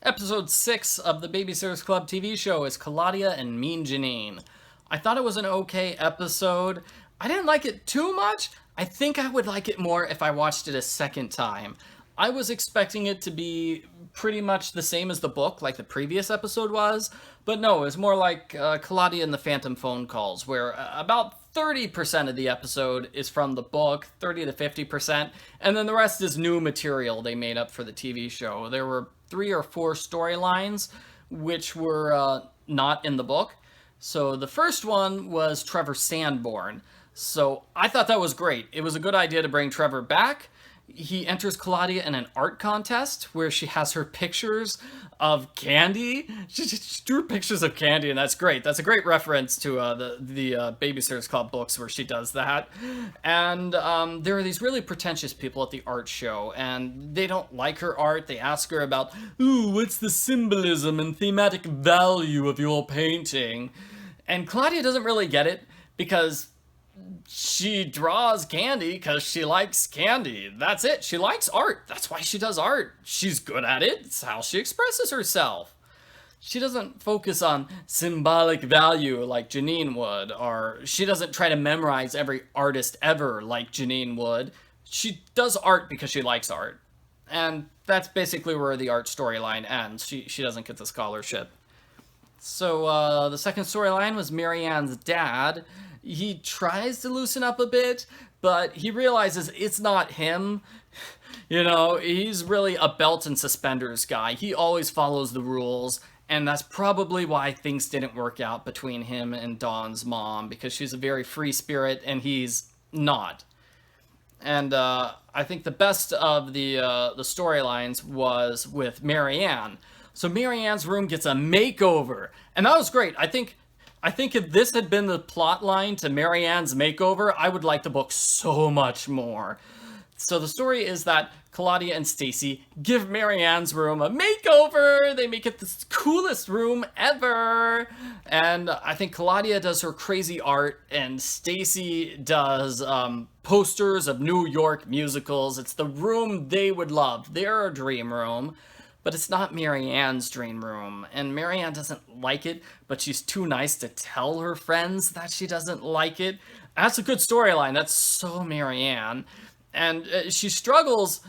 Episode 6 of the Babysitters Club TV show is Claudia and Mean Janine. I thought it was an okay episode. I didn't like it too much. I think I would like it more if I watched it a second time. I was expecting it to be pretty much the same as the book, like the previous episode was, but no, it was more like Claudia and the Phantom phone calls, where about 30% of the episode is from the book, 30 to 50%, and then the rest is new material they made up for the TV show. There were 3 or 4 storylines which were not in the book. So the first one was Trevor Sanborn. So I thought that was great. It was a good idea to bring Trevor back. He enters Claudia in an art contest where she has her pictures of candy. She drew pictures of candy, and that's great. That's a great reference to the Babysitters Club books where she does that. And there are these really pretentious people at the art show, and they don't like her art. They ask her about, ooh, what's the symbolism and thematic value of your painting? And Claudia doesn't really get it because she draws candy because she likes candy. That's it. She likes art. That's why she does art. She's good at it. It's how she expresses herself. She doesn't focus on symbolic value like Janine would, or she doesn't try to memorize every artist ever like Janine would. She does art because she likes art. And that's basically where the art storyline ends. She doesn't get the scholarship. So the second storyline was Marianne's dad. He tries to loosen up a bit, but he realizes it's not him. You know, he's really a belt and suspenders guy. He always follows the rules, and that's probably why things didn't work out between him and Dawn's mom, because she's a very free spirit and he's not. And I think the best of the storylines was with Marianne. So Marianne's room gets a makeover, and that was great. I think if this had been the plot line to Marianne's makeover, I would like the book so much more. So the story is that Claudia and Stacey give Marianne's room a makeover. They make it the coolest room ever. And I think Claudia does her crazy art, and Stacey does posters of New York musicals. It's the room they would love, their dream room. But it's not Marianne's dream room, and Marianne doesn't like it, but she's too nice to tell her friends that she doesn't like it. That's a good storyline. That's so Marianne. And she struggles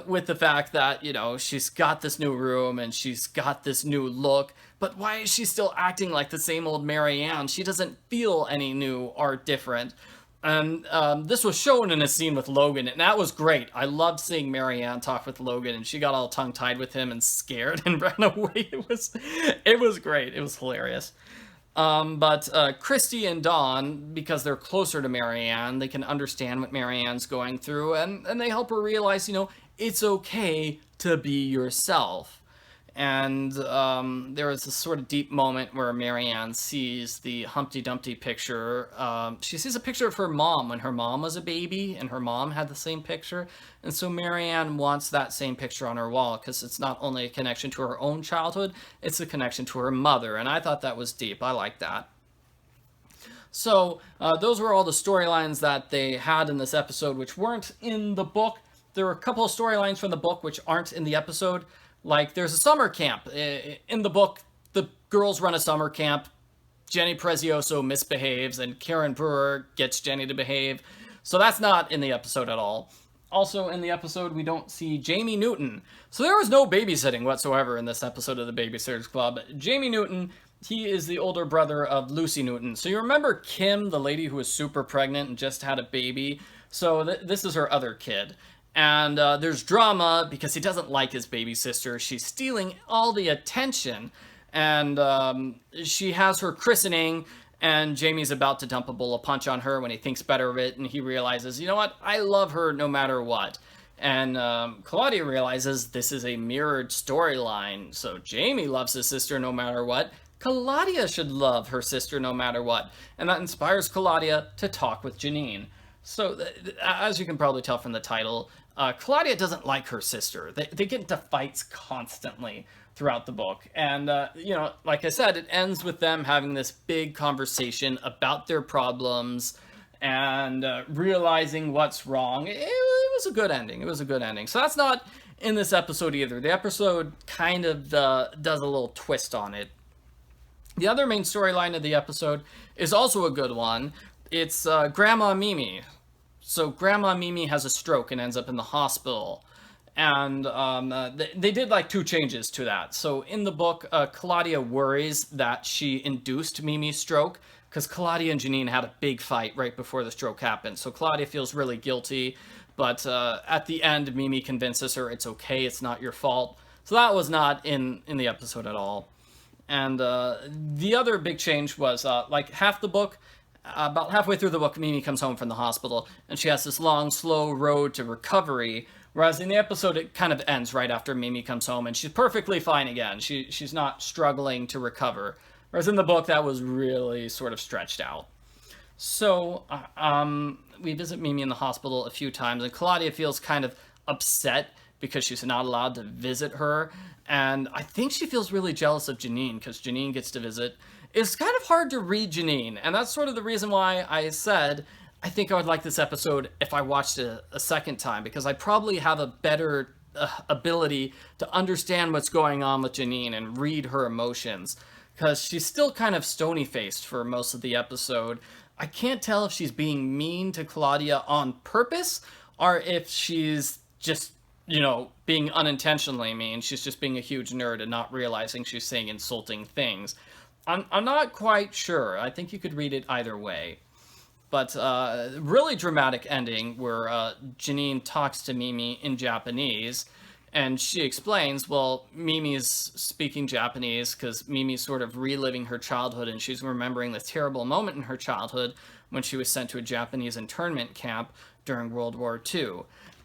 with the fact that, you know, she's got this new room and she's got this new look, but why is she still acting like the same old Marianne? She doesn't feel any new or different. And this was shown in a scene with Logan, and that was great. I loved seeing Marianne talk with Logan, and she got all tongue-tied with him and scared and ran away. It was great. It was hilarious. But Christy and Dawn, because they're closer to Marianne, they can understand what Marianne's going through, and they help her realize, you know, it's okay to be yourself. And there was this sort of deep moment where Marianne sees the Humpty Dumpty picture. She sees a picture of her mom when her mom was a baby, and her mom had the same picture. And so Marianne wants that same picture on her wall because it's not only a connection to her own childhood, it's a connection to her mother. And I thought that was deep. I like that. So those were all the storylines that they had in this episode, which weren't in the book. There were a couple of storylines from the book which aren't in the episode. Like, there's a summer camp. In the book, the girls run a summer camp. Jenny Prezioso misbehaves, and Karen Brewer gets Jenny to behave. So that's not in the episode at all. Also, in the episode, we don't see Jamie Newton. So there was no babysitting whatsoever in this episode of the Babysitters Club. Jamie Newton, he is the older brother of Lucy Newton. So you remember Kim, the lady who was super pregnant and just had a baby? So this is her other kid. And there's drama because he doesn't like his baby sister. She's stealing all the attention. And she has her christening, and Jamie's about to dump a bowl of punch on her when he thinks better of it. And he realizes, you know what? I love her no matter what. And Claudia realizes this is a mirrored storyline. So Jamie loves his sister no matter what. Claudia should love her sister no matter what. And that inspires Claudia to talk with Janine. So, as you can probably tell from the title, Claudia doesn't like her sister. They get into fights constantly throughout the book. And, you know, like I said, it ends with them having this big conversation about their problems and realizing what's wrong. It was a good ending. It was a good ending. So that's not in this episode either. The episode kind of does a little twist on it. The other main storyline of the episode is also a good one. It's Grandma Mimi. So Grandma Mimi has a stroke and ends up in the hospital. And they did like two changes to that. So in the book, Claudia worries that she induced Mimi's stroke because Claudia and Janine had a big fight right before the stroke happened. So Claudia feels really guilty, but at the end, Mimi convinces her it's okay, it's not your fault. So that was not in the episode at all. And the other big change was like half the book, about halfway through the book, Mimi comes home from the hospital and she has this long, slow road to recovery. Whereas in the episode, it kind of ends right after Mimi comes home and she's perfectly fine again. She's not struggling to recover. Whereas in the book, that was really sort of stretched out. So we visit Mimi in the hospital a few times, and Claudia feels kind of upset because she's not allowed to visit her. And I think she feels really jealous of Janine because Janine gets to visit. It's kind of hard to read Janine, and that's sort of the reason why I said I think I would like this episode if I watched it a second time, because I probably have a better ability to understand what's going on with Janine and read her emotions, because she's still kind of stony-faced for most of the episode. I can't tell if she's being mean to Claudia on purpose or if she's just, being unintentionally mean. She's just being a huge nerd and not realizing she's saying insulting things. I'm not quite sure. I think you could read it either way. But really dramatic ending where Janine talks to Mimi in Japanese, and she explains, well, Mimi's speaking Japanese because Mimi's sort of reliving her childhood, and she's remembering the terrible moment in her childhood when she was sent to a Japanese internment camp during World War II.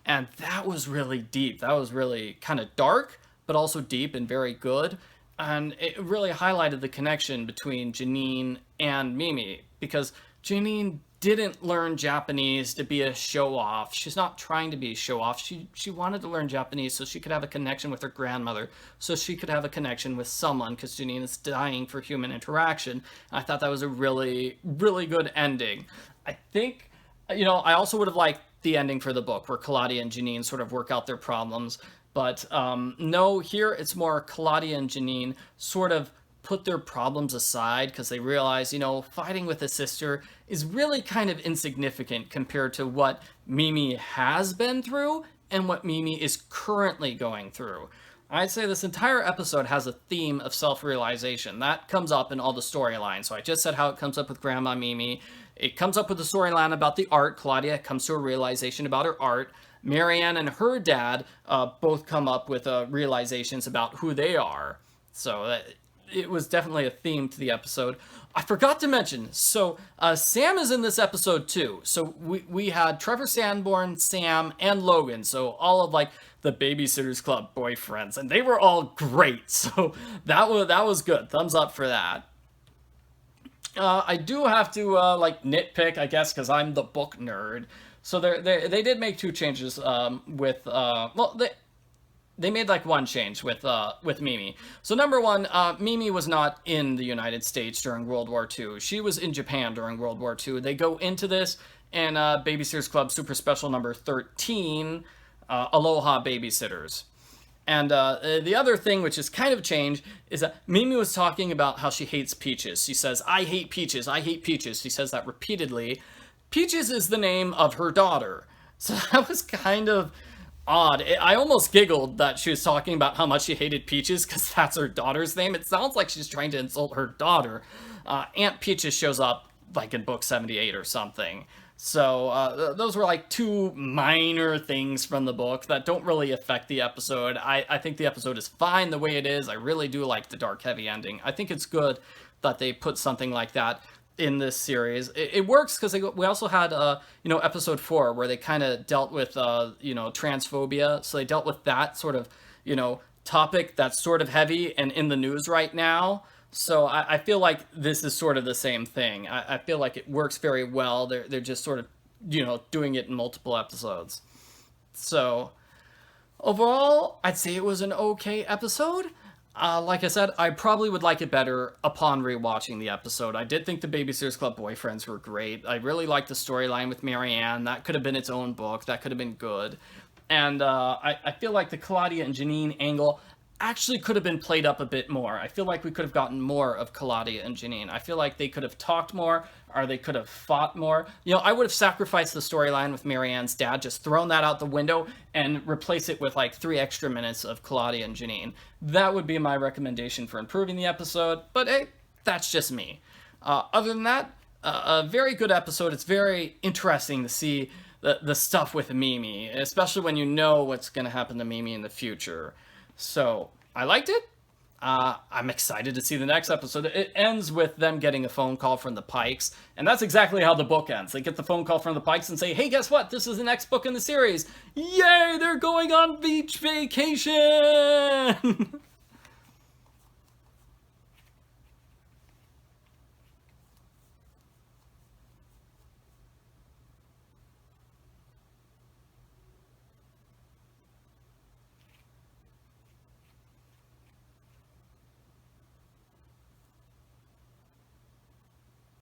And that was really deep. That was really kind of dark, but also deep and very good. And it really highlighted the connection between Janine and Mimi, because Janine didn't learn Japanese to be a show-off. She's not trying to be a show-off. She wanted to learn Japanese so she could have a connection with her grandmother, so she could have a connection with someone, because Janine is dying for human interaction. And I thought that was a really, really good ending. I think, I also would have liked the ending for the book, where Claudia and Janine sort of work out their problems. But no, here it's more Claudia and Janine sort of put their problems aside because they realize, fighting with a sister is really kind of insignificant compared to what Mimi has been through and what Mimi is currently going through. I'd say this entire episode has a theme of self-realization. That comes up in all the storylines. So I just said how it comes up with Grandma Mimi. It comes up with the storyline about the art. Claudia comes to a realization about her art. Marianne and her dad both come up with realizations about who they are. So it was definitely a theme to the episode. I forgot to mention, so Sam is in this episode too. So we had Trevor Sanborn, Sam, and Logan. So all of like the Babysitters Club boyfriends, and they were all great. So that was good. Thumbs up for that. I do have to nitpick, I guess, because I'm the book nerd. So they did make two changes with they made like one change with Mimi. So number one, Mimi was not in the United States during World War II. She was in Japan during World War II. They go into this in Babysitters Club Super Special number 13, Aloha Babysitters. And the other thing, which is kind of a change, is that Mimi was talking about how she hates peaches. She says, I hate peaches, I hate peaches. She says that repeatedly. Peaches is the name of her daughter. So that was kind of odd. I almost giggled that she was talking about how much she hated Peaches because that's her daughter's name. It sounds like she's trying to insult her daughter. Aunt Peaches shows up like in book 78 or something. So those were like two minor things from the book that don't really affect the episode. I think the episode is fine the way it is. I really do like the dark, heavy ending. I think it's good that they put something like that in this series. It works because we also had episode 4 where they kind of dealt with transphobia. So they dealt with that sort of topic that's sort of heavy and in the news right now. So I feel like this is sort of the same thing. I feel like it works very well. They're just sort of doing it in multiple episodes. So overall, I'd say it was an okay episode. Like I said, I probably would like it better upon rewatching the episode. I did think the Babysitters Club boyfriends were great. I really liked the storyline with Marianne. That could have been its own book. That could have been good. And I feel like the Claudia and Janine angle actually could have been played up a bit more. I feel like we could have gotten more of Claudia and Janine. I feel like they could have talked more, or they could have fought more. I would have sacrificed the storyline with Marianne's dad, just thrown that out the window, and replace it with like 3 extra minutes of Claudia and Janine. That would be my recommendation for improving the episode, but hey, that's just me. Other than that, a very good episode. It's very interesting to see the stuff with Mimi, especially when you know what's going to happen to Mimi in the future. So, I liked it. I'm excited to see the next episode. It ends with them getting a phone call from the Pikes, and that's exactly how the book ends. They get the phone call from the Pikes and say, hey, guess what? This is the next book in the series. Yay, they're going on beach vacation!